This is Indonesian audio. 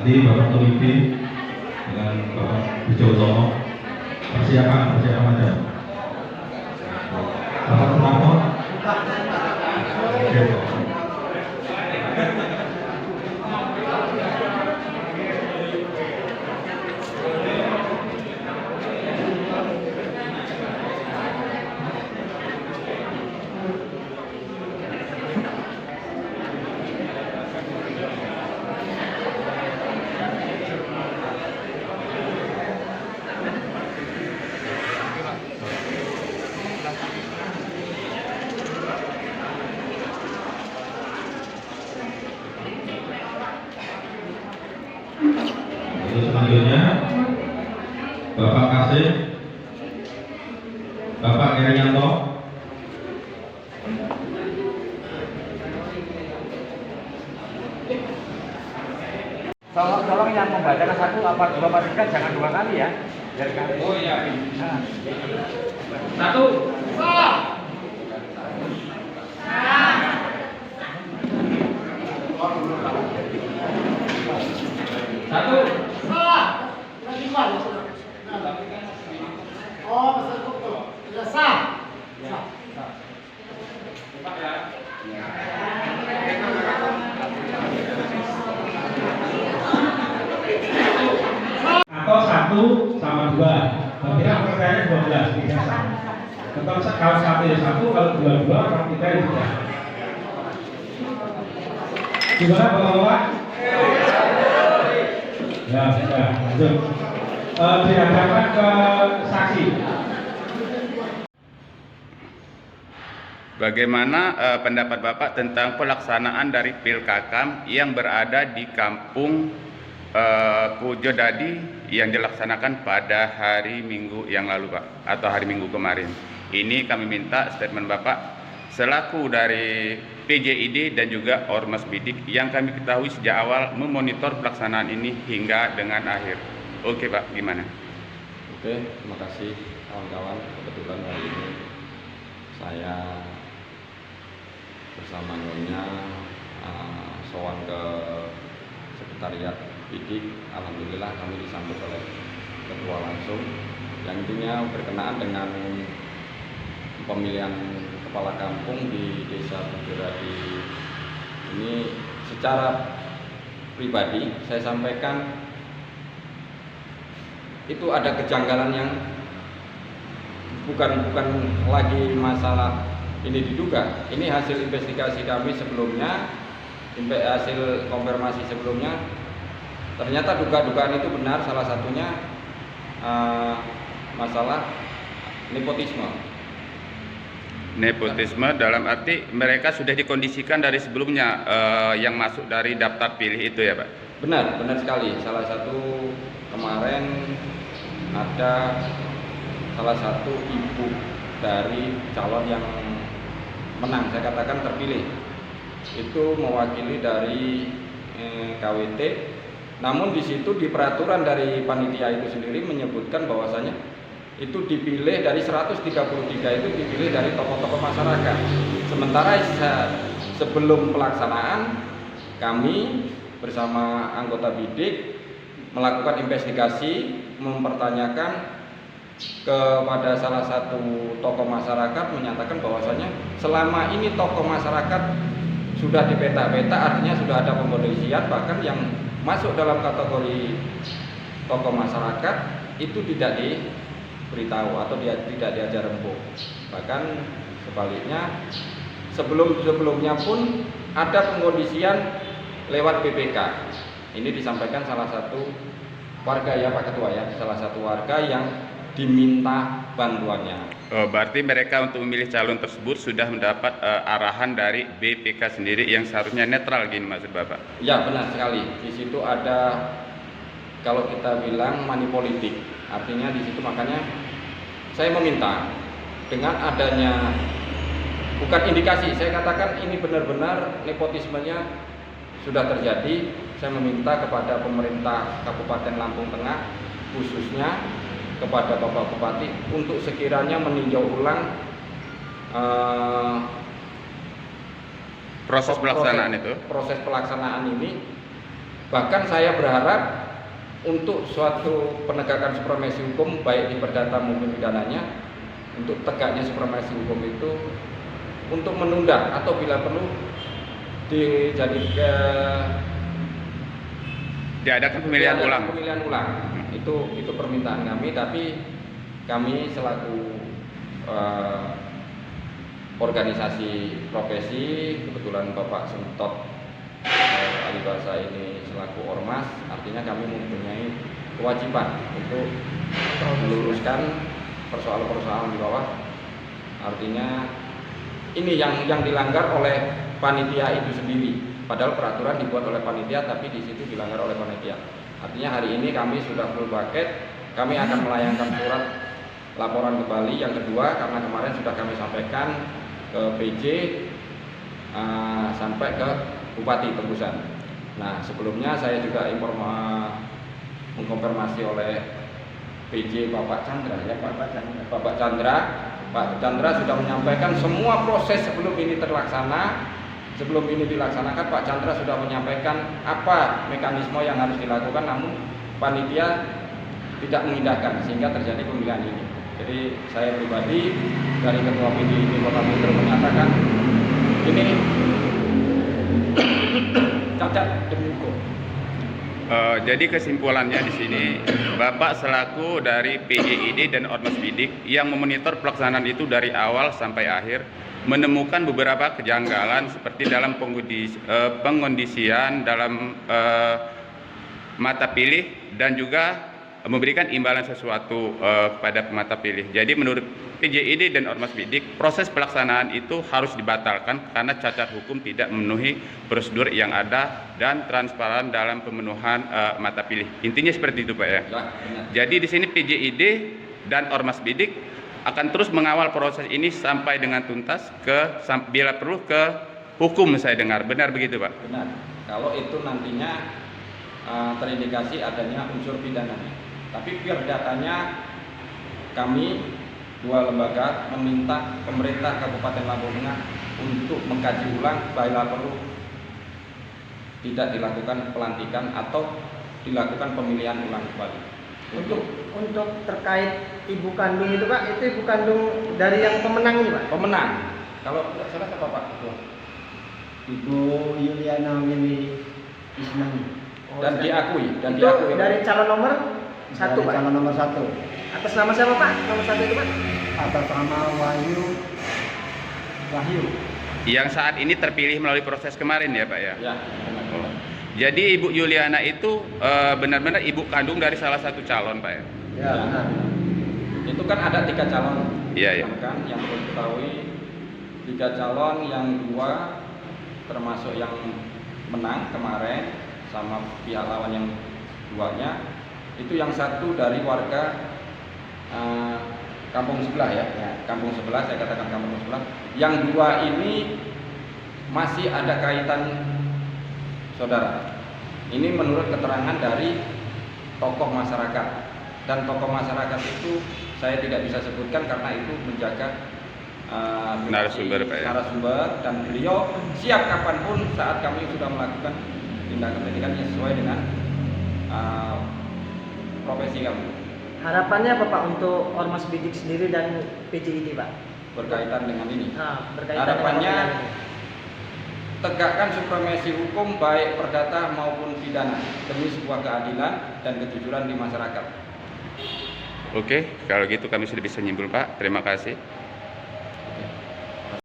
Nanti Bapak Tulipi dengan Bapak Wijotomo persiapan aja. Bapak Sumarno. Selanjutnya Bapak Kasih, Bapak Herianto. Tolong yang membacakan satu apa dua apa tiga jangan dua kali ya. Biar kali. Oh iya. Nah. Satu. Satu. Oh, pesan kuku. Sudah sah. Atau 1 sama 2. Berarti pertanyaannya 12 tidak sama. Kalau 1 ya 1, kalau 2 kalau 3 ya 3. Gimana Bapak-bapak? Ya, sudah. Lanjut. Dihadapkan ke saksi. Bagaimana pendapat Bapak tentang pelaksanaan dari Pilkakam yang berada di kampung Kujodadi yang dilaksanakan pada hari Minggu yang lalu, Pak, atau hari Minggu kemarin? Ini kami minta statement Bapak selaku dari PJID dan juga Ormas Bidik yang kami ketahui sejak awal memonitor pelaksanaan ini hingga dengan akhir. Oke Pak, gimana? Oke, terima kasih kawan-kawan. Kebetulan hari ini saya bersama Nyonya sowan ke sekretariat Bidik. Alhamdulillah kami disambut oleh ketua langsung yang intinya berkenaan dengan pemilihan kepala kampung di Desa Kujodadi ini. Secara pribadi saya sampaikan itu ada kejanggalan yang bukan lagi masalah ini diduga. Ini hasil investigasi kami sebelumnya, hasil konfirmasi sebelumnya, ternyata dugaan itu benar. Salah satunya masalah nepotisme. Nepotisme dalam arti mereka sudah dikondisikan dari sebelumnya yang masuk dari daftar pilih itu ya Pak? Benar sekali. Salah satu kemarin ada salah satu ibu dari calon yang menang, saya katakan terpilih, itu mewakili dari KWT. Namun di situ di peraturan dari panitia itu sendiri menyebutkan bahwasanya itu dipilih dari 133 itu dipilih dari tokoh-tokoh masyarakat. Sementara sebelum pelaksanaan kami bersama anggota Bidik melakukan investigasi, mempertanyakan kepada salah satu tokoh masyarakat, menyatakan bahwasanya selama ini tokoh masyarakat sudah dipeta-peta, artinya sudah ada pengkondisian, bahkan yang masuk dalam kategori tokoh masyarakat itu tidak diberitahu atau tidak diajar rembuk. Bahkan sebaliknya sebelumnya pun ada pengkondisian lewat BPK. Ini disampaikan salah satu warga ya Pak Ketua ya, salah satu warga yang diminta bantuannya. Oh, berarti mereka untuk memilih calon tersebut sudah mendapat arahan dari BPK sendiri yang seharusnya netral, gini maksud Bapak? Ya benar sekali. Di situ ada, kalau kita bilang money politik, artinya di situ. Makanya saya meminta dengan adanya, bukan indikasi, saya katakan ini benar-benar nepotismenya sudah terjadi. Saya meminta kepada pemerintah Kabupaten Lampung Tengah, khususnya kepada Bapak Bupati, untuk sekiranya meninjau ulang proses pelaksanaan itu. Proses pelaksanaan ini Bahkan saya berharap untuk suatu penegakan supremasi hukum baik di perdata maupun pidananya, untuk tegaknya supremasi hukum itu untuk menunda atau bila perlu Diadakan pemilihan ulang. Pemilihan ulang. Itu permintaan kami, tapi kami selaku organisasi profesi, kebetulan Bapak Sentot Alibasa ini selaku ormas, artinya kami mempunyai kewajiban untuk meluruskan persoalan-persoalan di bawah. Artinya ini yang dilanggar oleh panitia itu sendiri. Padahal peraturan dibuat oleh panitia, tapi di situ dilanggar oleh panitia. Artinya hari ini kami sudah full paket. Kami akan melayangkan surat laporan ke Bali yang kedua, karena kemarin sudah kami sampaikan ke PJ sampai ke Bupati Tembusan. Nah, sebelumnya saya juga mengkonfirmasi oleh PJ Bapak Chandra ya, Bapak Chandra. Pak Chandra sudah menyampaikan semua proses sebelum ini dilaksanakan. Pak Chandra sudah menyampaikan apa mekanisme yang harus dilakukan, namun panitia tidak mengindahkan sehingga terjadi pemilihan ini. Jadi saya pribadi dari Ketua PDIP Kota Metro menyatakan ini cacat demi hukum. Jadi kesimpulannya di sini, Bapak selaku dari PJID dan Ormas Bidik yang memonitor pelaksanaan itu dari awal sampai akhir, menemukan beberapa kejanggalan seperti dalam pengondisian dalam mata pilih dan juga memberikan imbalan sesuatu kepada pemata pilih. Jadi menurut PJID dan Ormas Bidik, proses pelaksanaan itu harus dibatalkan karena cacat hukum, tidak memenuhi prosedur yang ada dan transparan dalam pemenuhan mata pilih. Intinya seperti itu, Pak ya. Jadi di sini PJID dan Ormas Bidik akan terus mengawal proses ini sampai dengan tuntas bila perlu ke hukum, saya dengar. Benar begitu, Pak? Benar. Kalau itu nantinya terindikasi adanya unsur pidananya. Tapi biar datanya kami dua lembaga meminta pemerintah Kabupaten Lampung Tengah untuk mengkaji ulang bila perlu tidak dilakukan pelantikan atau dilakukan pemilihan ulang kembali. Untuk terkait ibu kandung itu Pak, itu ibu kandung dari yang pemenang ini Pak? Pemenang. Kalau tidak salah siapa Pak? Ibu Yuliana Willy Isnani. Dan diakui dari calon nomor 1 Pak. Calon nomor 1. Atas nama siapa Pak? Nomor 1 itu Pak? Atas nama Wahyu. Yang saat ini terpilih melalui proses kemarin ya, Pak ya? Ya, benar. Oh. Jadi Ibu Yuliana itu benar-benar ibu kandung dari salah satu calon, Pak ya? Ya, benar. Itu kan ada 3 calon. Iya, iya. Kan yang perlu diketahui 3 calon, yang 2 termasuk yang menang kemarin sama pihak lawan yang 2-nya, itu yang 1 dari warga kampung sebelah ya, kampung sebelah, saya katakan kampung sebelah. Yang 2 ini masih ada kaitan saudara. Ini menurut keterangan dari tokoh masyarakat, dan tokoh masyarakat itu saya tidak bisa sebutkan karena itu menjaga narasumber, Pak ya? narasumber, dan beliau siap kapanpun saat kami sudah melakukan tindakan pendidikan yang sesuai dengan profesi kami. Harapannya apa Pak untuk Ormas Bidik sendiri dan PJID Pak? Berkaitan dengan ini. Berkaitan Harapannya dengan tegakkan supremasi hukum baik perdata maupun pidana demi sebuah keadilan dan kejujuran di masyarakat. Oke, kalau gitu kami sudah bisa nyimpul, Pak. Terima kasih.